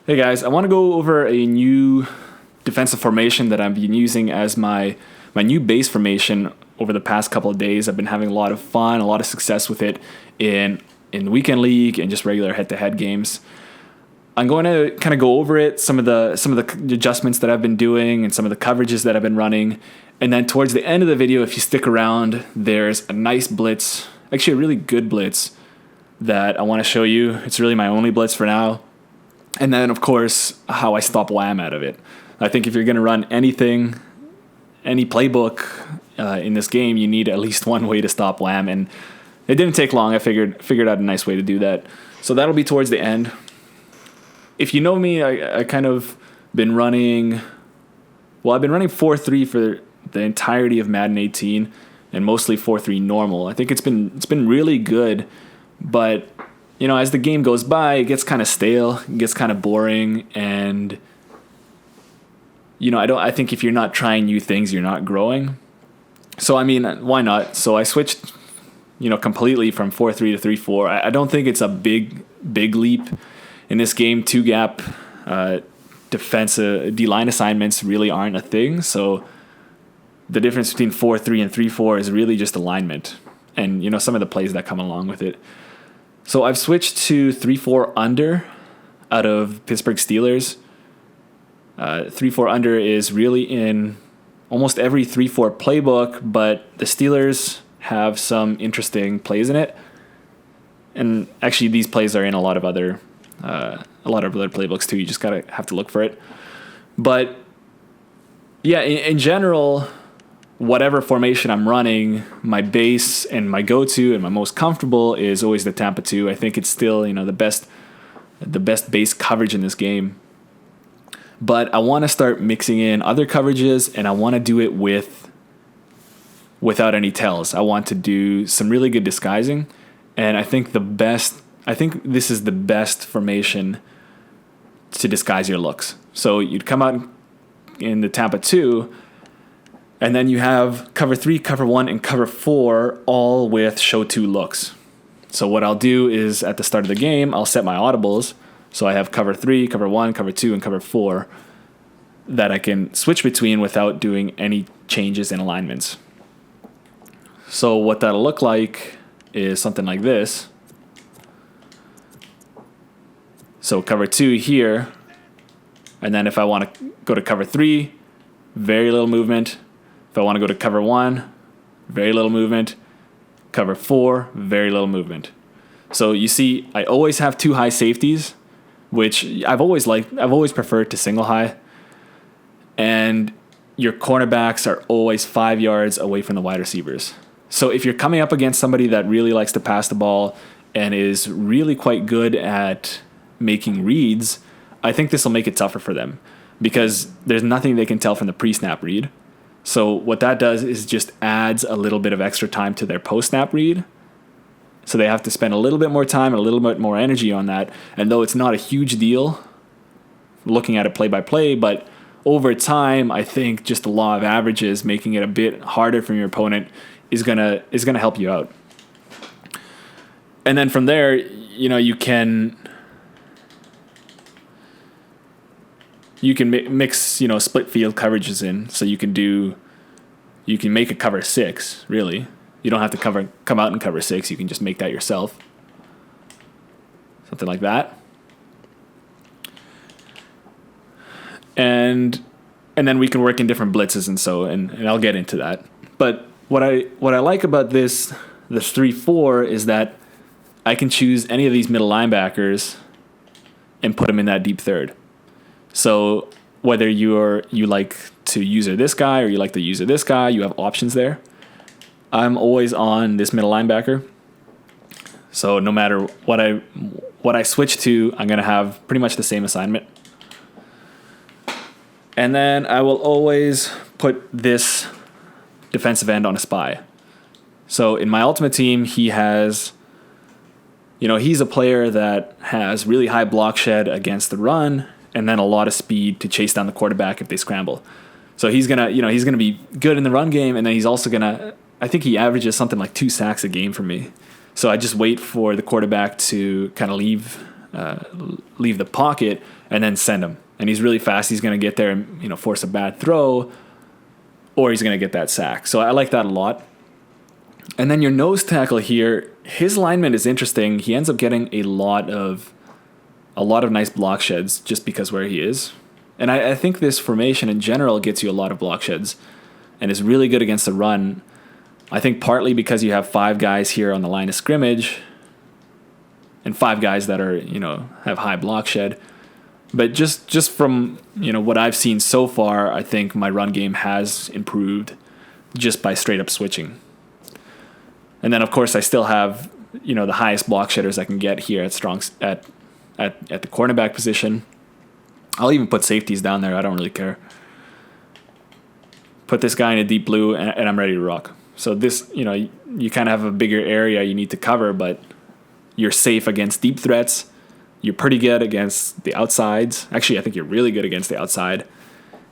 Hey guys, I want to go over a new defensive formation that I've been using as my new base formation over the past couple of days. I've been having a lot of fun, a lot of success with it in the weekend league and just regular head-to-head games. I'm going to kind of go over it, some of the adjustments that I've been doing and some of the coverages that I've been running. And then towards the end of the video, if you stick around, there's a nice blitz, actually a really good blitz that I want to show you. It's really my only blitz for now. And then, of course, how I stop Wham out of it. I think if you're going to run anything, any playbook in this game, you need at least one way to stop Wham. And it didn't take long. I figured out a nice way to do that. So that'll be towards the end. If you know me, I kind of been running... Well, I've been running 4-3 for the entirety of Madden 18 and mostly 4-3 normal. I think it's been really good, but... You know, as the game goes by, it gets kind of stale, it gets kind of boring, and you know, I think if you're not trying new things, you're not growing. So I mean, why not? So I switched, completely from 4-3 to 3-4. I don't think it's a big leap in this game. 2-gap defensive D-line assignments really aren't a thing. So the difference between 4-3 and 3-4 is really just alignment, and some of the plays that come along with it. So I've switched to 3-4 under out of Pittsburgh Steelers. 3-4 under is really in almost every 3-4 playbook, but the Steelers have some interesting plays in it. And actually, these plays are in a lot of other playbooks too. You just have to look for it. But yeah, in general, whatever formation I'm running, my base and my go-to and my most comfortable is always the Tampa 2. I think it's still, the best base coverage in this game. But I want to start mixing in other coverages, and I want to do it without any tells. I want to do some really good disguising, and I think this is the best formation to disguise your looks. So you'd come out in the Tampa 2, and then you have cover 3, cover 1, and cover 4 all with show 2 looks. So what I'll do is at the start of the game, I'll set my audibles. So I have cover 3, cover 1, cover 2, and cover 4 that I can switch between without doing any changes in alignments. So what that'll look like is something like this. So cover 2 here. And then if I want to go to cover 3, very little movement. If I want to go to cover 1, very little movement. Cover 4, very little movement. So you see, I always have 2 high safeties, which I've always preferred to single high. And your cornerbacks are always 5 yards away from the wide receivers. So if you're coming up against somebody that really likes to pass the ball and is really quite good at making reads, I think this will make it tougher for them because there's nothing they can tell from the pre-snap read. So what that does is just adds a little bit of extra time to their post-snap read. So they have to spend a little bit more time and a little bit more energy on that. And though it's not a huge deal looking at it play by play, but over time, I think just the law of averages, making it a bit harder for your opponent is gonna help you out. And then from there, you can mix, split field coverages in. So you can make a cover 6, really. You don't have to come out and cover 6. You can just make that yourself. Something like that. And then we can work in different blitzes and I'll get into that. But what I like about the 3-4 is that I can choose any of these middle linebackers and put them in that deep third. So whether you like to user this guy or you like to user this guy, you have options there. I'm always on this middle linebacker. So no matter what I switch to, I'm going to have pretty much the same assignment. And then I will always put this defensive end on a spy. So in my ultimate team, he has... he's a player that has really high block shed against the run and then a lot of speed to chase down the quarterback if they scramble. So he's going to be good in the run game, and then he's also going to, I think he averages something like 2 sacks a game for me. So I just wait for the quarterback to kind of leave the pocket, and then send him. And he's really fast. He's going to get there and, force a bad throw, or he's going to get that sack. So I like that a lot. And then your nose tackle here, his alignment is interesting. He ends up getting a lot of nice block sheds just because where he is. And I think this formation in general gets you a lot of block sheds and is really good against the run. I think partly because you have 5 guys here on the line of scrimmage and 5 guys that are, have high block shed. But just from, what I've seen so far, I think my run game has improved just by straight up switching. And then, of course, I still have, the highest block shedders I can get here at the cornerback position. I'll even put safeties down there. I don't really care. Put this guy in a deep blue, and I'm ready to rock. So this, you kind of have a bigger area you need to cover, but you're safe against deep threats. You're pretty good against the outsides. Actually, I think you're really good against the outside.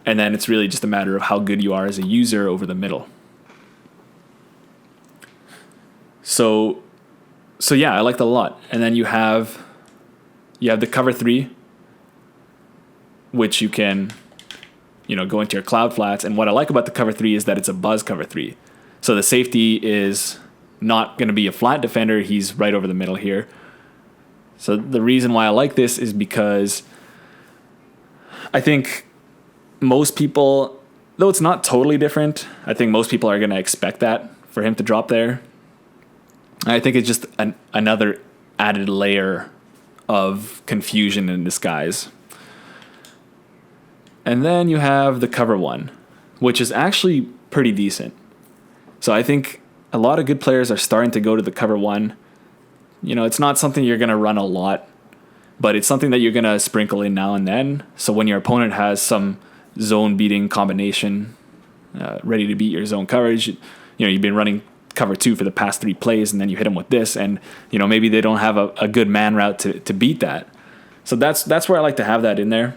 And then it's really just a matter of how good you are as a user over the middle. So yeah, I like that a lot. And then you have the cover 3, which you can, go into your cloud flats. And what I like about the cover 3 is that it's a buzz cover 3. So the safety is not going to be a flat defender. He's right over the middle here. So the reason why I like this is because I think most people, though it's not totally different, I think most people are going to expect that for him to drop there. I think it's just another added layer of confusion in disguise. And then you have the cover 1, which is actually pretty decent. So I think a lot of good players are starting to go to the cover 1. It's not something you're going to run a lot, but it's something that you're going to sprinkle in now and then. So when your opponent has some zone beating combination ready to beat your zone coverage, you've been running cover 2 for the past 3 plays, and then you hit them with this, and maybe they don't have a good man route to beat that. So that's where I like to have that in there.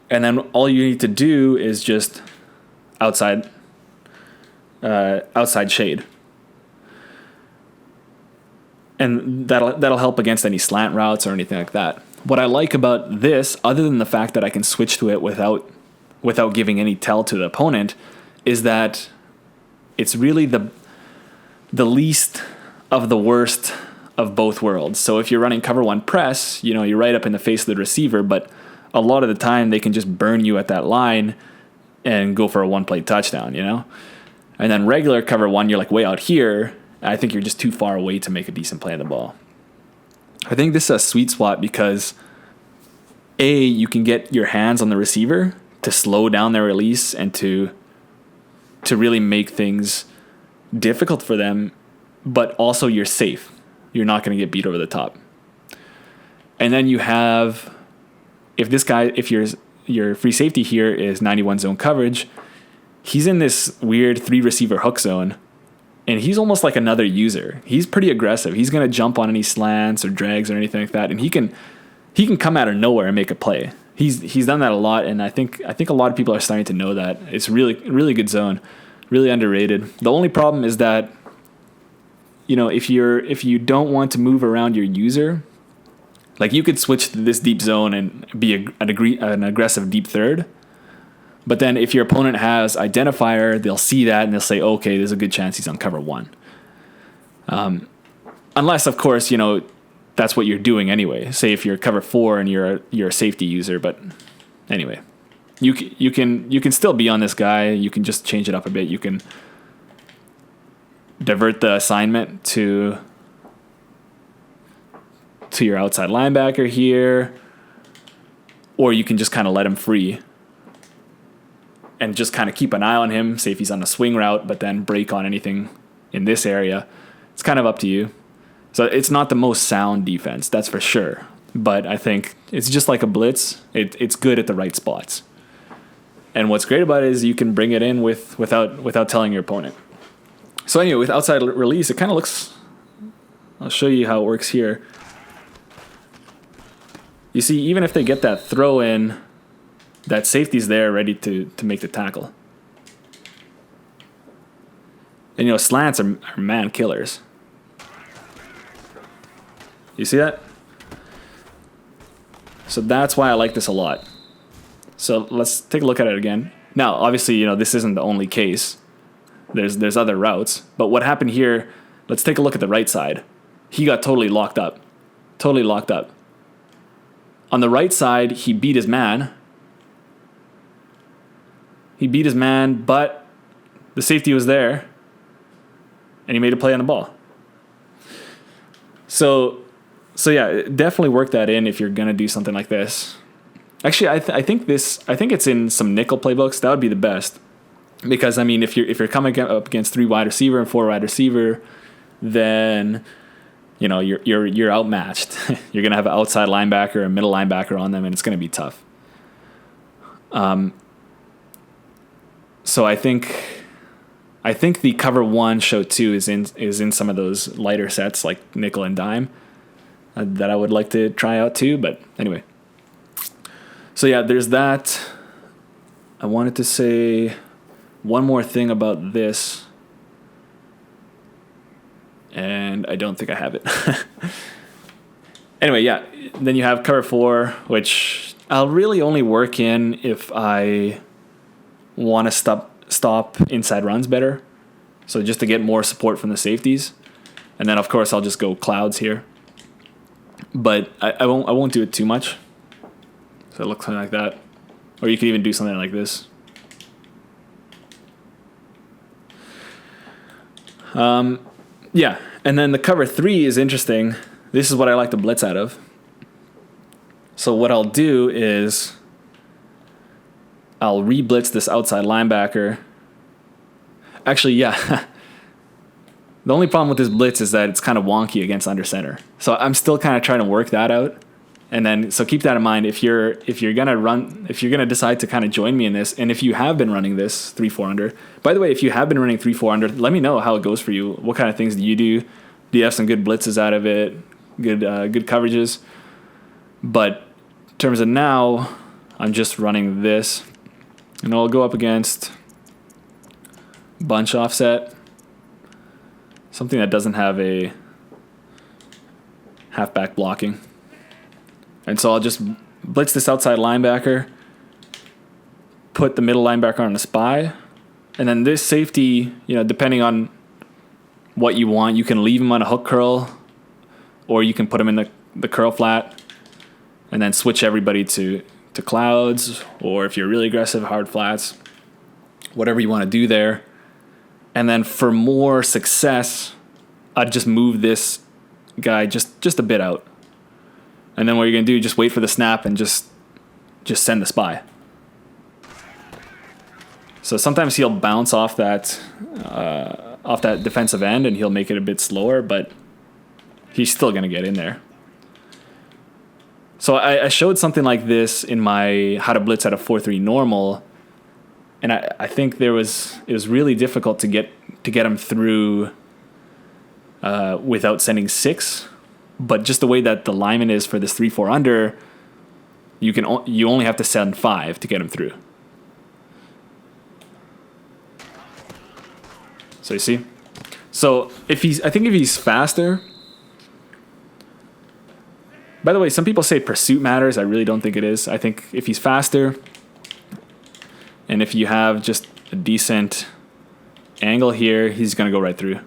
And then all you need to do is just outside shade. And that'll help against any slant routes or anything like that. What I like about this, other than the fact that I can switch to it without giving any tell to the opponent, is that it's really the least of the worst of both worlds. So if you're running cover 1 press, you're right up in the face of the receiver, but a lot of the time they can just burn you at that line and go for a 1-play touchdown, And then regular cover 1, you're like way out here. I think you're just too far away to make a decent play on the ball. I think this is a sweet spot because you can get your hands on the receiver to slow down their release and to really make things difficult for them, but also you're safe. You're not going to get beat over the top. And then you have, if your free safety here is 91 zone coverage, he's in this weird 3 receiver hook zone, and he's almost like another user. He's pretty aggressive. He's going to jump on any slants or drags or anything like that, and he can come out of nowhere and make a play. He's done that a lot, and I think a lot of people are starting to know that. It's really really good zone, really underrated. The only problem is that if you don't want to move around your user, like you could switch to this deep zone and be an aggressive deep third. But then if your opponent has identifier, they'll see that and they'll say, okay, there's a good chance he's on cover 1. Unless, of course, that's what you're doing anyway. Say if you're cover 4 and you're a safety user. But anyway, you can still be on this guy. You can just change it up a bit. You can divert the assignment to your outside linebacker here, or you can just kind of let him free and just kind of keep an eye on him, say if he's on a swing route, but then break on anything in this area. It's kind of up to you. So it's not the most sound defense, that's for sure. But I think it's just like a blitz. It's good at the right spots. And what's great about it is you can bring it in without telling your opponent. So anyway, with outside release, it kind of looks... I'll show you how it works here. You see, even if they get that throw in, that safety's there ready to make the tackle. And slants are man killers. You see that? So that's why I like this a lot. So let's take a look at it again. Now, obviously, you know, this isn't the only case. There's other routes. But what happened here, let's take a look at the right side. He got totally locked up. Totally locked up. On the right side, he beat his man. He beat his man, but the safety was there. And he made a play on the ball. So yeah, definitely work that in if you're going to do something like this. Actually, I think it's in some nickel playbooks. That would be the best. Because I mean, if you're coming up against 3 wide receiver and 4 wide receiver, then you know you're outmatched. You're gonna have an outside linebacker, a middle linebacker on them, and it's gonna be tough. So I think the cover 1 show 2 is in some of those lighter sets like nickel and dime that I would like to try out too. But anyway, so yeah, there's that. I wanted to say one more thing about this, and I don't think I have it. Anyway, yeah, then you have cover 4, which I'll really only work in if I want to stop inside runs better, so just to get more support from the safeties. And then of course I'll just go clouds here, but I won't do it too much. So it looks something like that, or you could even do something like this. Yeah, and then the cover 3 is interesting. This is what I like to blitz out of. So what I'll do is I'll re-blitz this outside linebacker. Actually, yeah. The only problem with this blitz is that it's kind of wonky against under center. So I'm still kind of trying to work that out. And then, so keep that in mind if you're gonna decide to kind of join me in this, and if you have been running this 3-4 under. By the way, if you have been running 3-4 under, let me know how it goes for you. What kind of things do you do? Do you have some good blitzes out of it? Good coverages? But in terms of now, I'm just running this, and I'll go up against bunch offset, something that doesn't have a halfback blocking. And so I'll just blitz this outside linebacker, put the middle linebacker on a spy, and then this safety, you know, depending on what you want, you can leave him on a hook curl, or you can put him in the curl flat, and then switch everybody to clouds, or if you're really aggressive, hard flats, whatever you want to do there. And then for more success, I'd just move this guy just a bit out. And then what you're going to do, just wait for the snap and just send the spy. So sometimes he'll bounce off that defensive end and he'll make it a bit slower, but he's still going to get in there. So I showed something like this in my how to blitz at a 4-3 normal, and I think it was really difficult to get him through without sending 6. But just the way that the lineman is for this 3-4 under, you only have to send 5 to get him through. So you see? So I think if he's faster. By the way, some people say pursuit matters. I really don't think it is. I think if he's faster, and if you have just a decent angle here, he's going to go right through.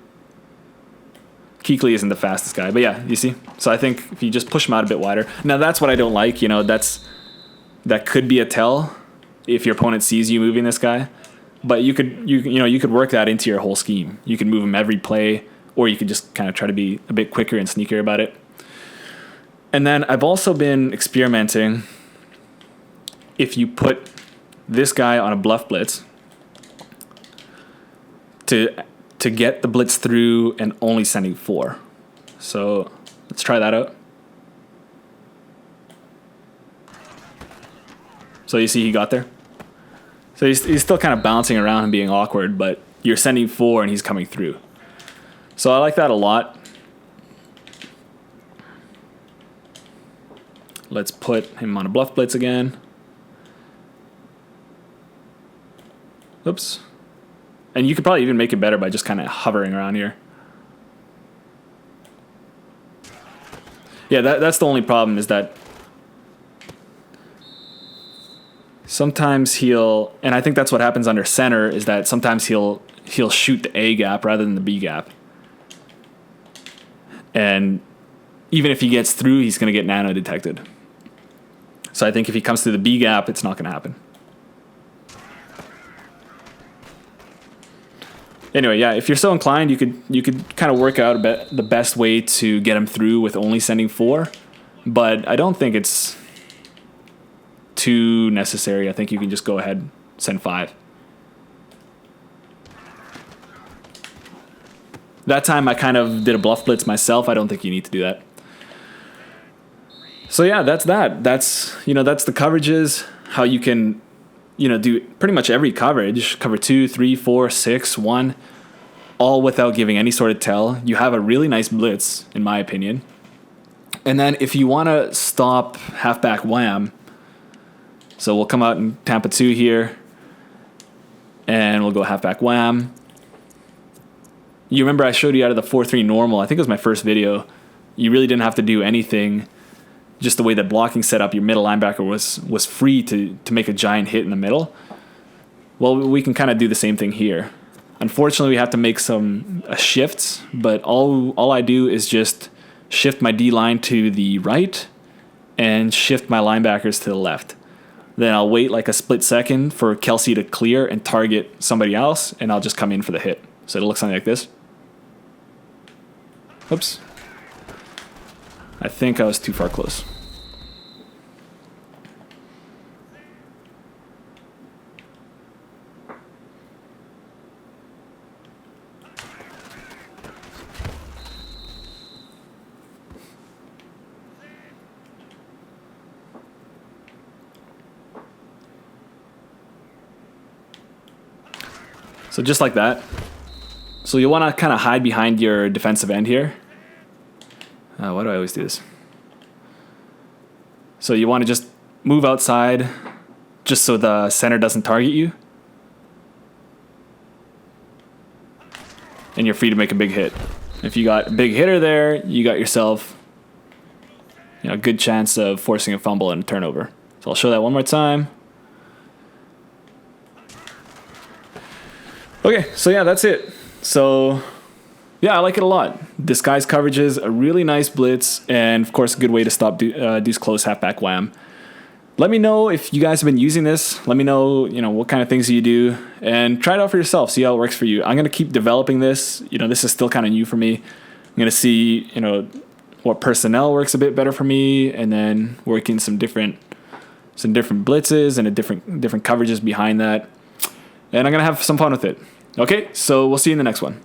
Kuechly isn't the fastest guy, but yeah, you see? So I think if you just push him out a bit wider. Now that's what I don't like, you know, that could be a tell if your opponent sees you moving this guy. But you could work that into your whole scheme. You can move him every play, or you could just kind of try to be a bit quicker and sneakier about it. And then I've also been experimenting if you put this guy on a bluff blitz to get the blitz through and only sending 4. So let's try that out. So you see he got there. So he's still kind of bouncing around and being awkward, but you're sending 4 and he's coming through. So I like that a lot. Let's put him on a bluff blitz again. Oops. And you could probably even make it better by just kind of hovering around here. Yeah, that's the only problem, is that sometimes he'll, and I think that's what happens under center, is that sometimes he'll shoot the A gap rather than the B gap. And even if he gets through, he's going to get nano detected. So I think if he comes through the B gap, it's not going to happen. Anyway, yeah, if you're so inclined, you could kind of work out the best way to get him through with only sending 4. But I don't think it's too necessary. I think you can just go ahead and send 5. That time I kind of did a bluff blitz myself. I don't think you need to do that. So yeah, that's that. That's the coverages, how you can, do pretty much every coverage, cover 2, 3, 4, 6, 1, all without giving any sort of tell. You have a really nice blitz, in my opinion. And then if you want to stop halfback wham, so we'll come out in Tampa 2 here, and we'll go halfback wham. You remember I showed you out of the 4-3 normal. I think it was my first video. You really didn't have to do anything. Just the way that blocking set up, your middle linebacker was free to make a giant hit in the middle. Well, we can kind of do the same thing here. Unfortunately, we have to make some shifts, but all I do is just shift my D line to the right and shift my linebackers to the left. Then I'll wait like a split second for Kelsey to clear and target somebody else, and I'll just come in for the hit. So it'll look something like this. Oops. I think I was too far close. So just like that. So you want to kind of hide behind your defensive end here. Why do I always do this? So you want to just move outside just so the center doesn't target you. And you're free to make a big hit. If you got a big hitter there, you got yourself a good chance of forcing a fumble and a turnover. So I'll show that one more time. Okay, so yeah, that's it. So yeah, I like it a lot. Disguise coverage is a really nice blitz, and of course a good way to stop deuce close halfback wham. Let me know if you guys have been using this. Let me know, what kind of things you do, and try it out for yourself. See how it works for you. I'm going to keep developing this. This is still kind of new for me. I'm going to see, what personnel works a bit better for me, and then working some different blitzes and different coverages behind that. And I'm going to have some fun with it. Okay, so we'll see you in the next one.